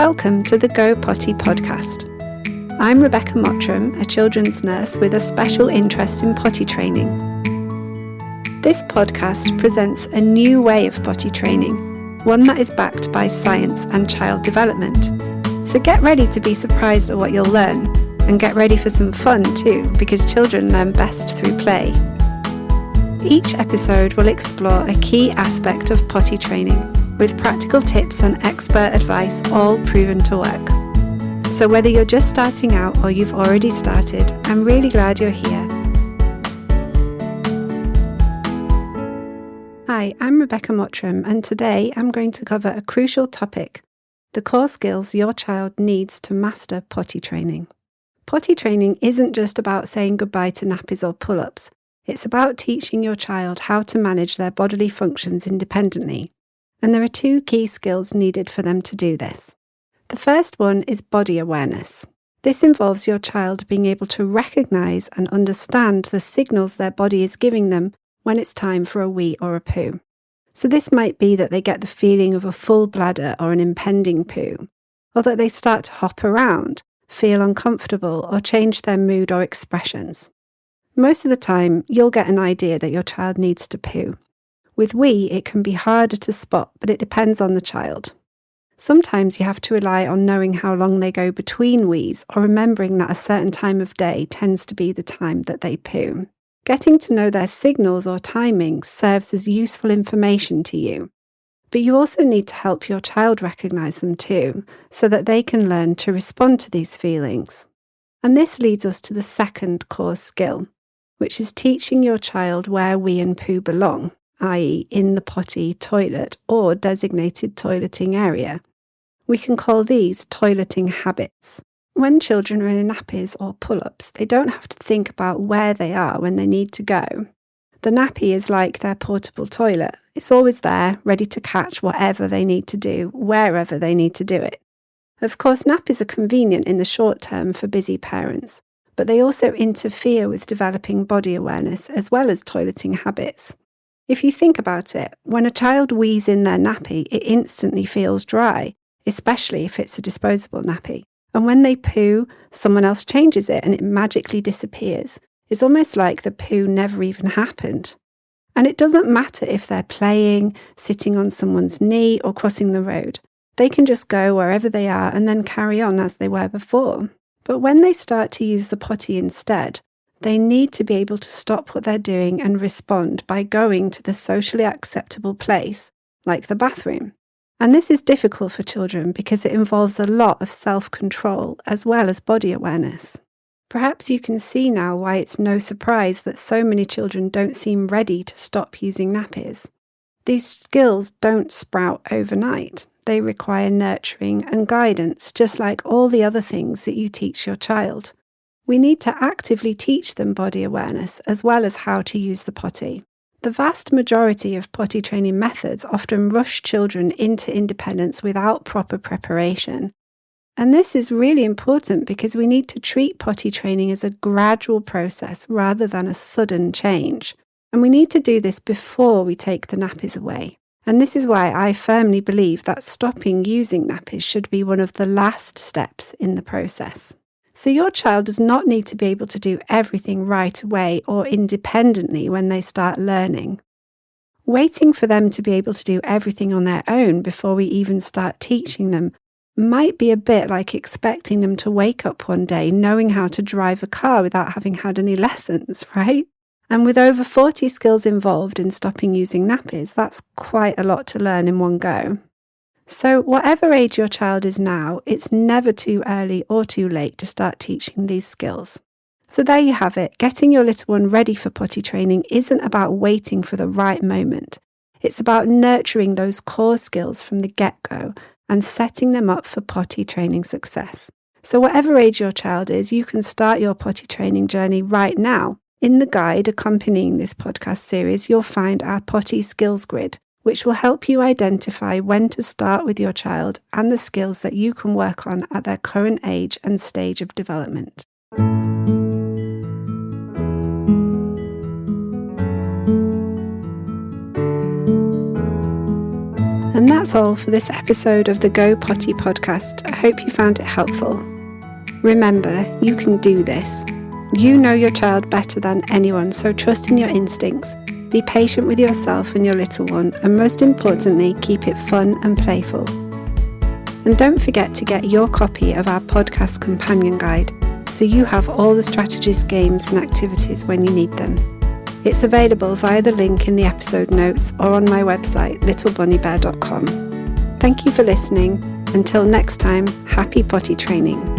Welcome to the Go Potty Podcast. I'm Rebecca Mottram, a children's nurse with a special interest in potty training. This podcast presents a new way of potty training, one that is backed by science and child development. So get ready to be surprised at what you'll learn, and get ready for some fun too, because children learn best through play. Each episode will explore a key aspect of potty training, with practical tips and expert advice all proven to work. So whether you're just starting out or you've already started, I'm really glad you're here. Hi, I'm Rebecca Mottram, and today I'm going to cover a crucial topic, the core skills your child needs to master potty training. Potty training isn't just about saying goodbye to nappies or pull-ups. It's about teaching your child how to manage their bodily functions independently. And there are two key skills needed for them to do this. The first one is body awareness. This involves your child being able to recognise and understand the signals their body is giving them when it's time for a wee or a poo. So this might be that they get the feeling of a full bladder or an impending poo, or that they start to hop around, feel uncomfortable, or change their mood or expressions. Most of the time, you'll get an idea that your child needs to poo. With wee, it can be harder to spot, but it depends on the child. Sometimes you have to rely on knowing how long they go between wees, or remembering that a certain time of day tends to be the time that they poo. Getting to know their signals or timings serves as useful information to you. But you also need to help your child recognise them too, so that they can learn to respond to these feelings. And this leads us to the second core skill, which is teaching your child where wee and poo belong, i.e. in the potty, toilet, or designated toileting area. We can call these toileting habits. When children are in nappies or pull-ups, they don't have to think about where they are when they need to go. The nappy is like their portable toilet. It's always there, ready to catch whatever they need to do, wherever they need to do it. Of course, nappies are convenient in the short term for busy parents, but they also interfere with developing body awareness as well as toileting habits. If you think about it, when a child wees in their nappy, it instantly feels dry, especially if it's a disposable nappy. And when they poo, someone else changes it and it magically disappears. It's almost like the poo never even happened. And it doesn't matter if they're playing, sitting on someone's knee, or crossing the road. They can just go wherever they are and then carry on as they were before. But when they start to use the potty instead, they need to be able to stop what they're doing and respond by going to the socially acceptable place, like the bathroom. And this is difficult for children because it involves a lot of self-control as well as body awareness. Perhaps you can see now why it's no surprise that so many children don't seem ready to stop using nappies. These skills don't sprout overnight. They require nurturing and guidance, just like all the other things that you teach your child. We need to actively teach them body awareness as well as how to use the potty. The vast majority of potty training methods often rush children into independence without proper preparation. And this is really important because we need to treat potty training as a gradual process rather than a sudden change. And we need to do this before we take the nappies away. And this is why I firmly believe that stopping using nappies should be one of the last steps in the process. So your child does not need to be able to do everything right away or independently when they start learning. Waiting for them to be able to do everything on their own before we even start teaching them might be a bit like expecting them to wake up one day knowing how to drive a car without having had any lessons, right? And with over 40 skills involved in stopping using nappies, that's quite a lot to learn in one go. So whatever age your child is now, it's never too early or too late to start teaching these skills. So there you have it. Getting your little one ready for potty training isn't about waiting for the right moment. It's about nurturing those core skills from the get-go and setting them up for potty training success. So whatever age your child is, you can start your potty training journey right now. In the guide accompanying this podcast series, you'll find our potty skills grid, which will help you identify when to start with your child and the skills that you can work on at their current age and stage of development. And that's that's all for this episode of the Go Potty Podcast. I hope you found it helpful. Remember, you can do this. You know your child better than anyone, so trust in your instincts. Be patient with yourself and your little one, and most importantly, keep it fun and playful. And don't forget to get your copy of our podcast companion guide, so you have all the strategies, games and activities when you need them. It's available via the link in the episode notes or on my website, littlebunnybear.com. Thank you for listening. Until next time, happy potty training.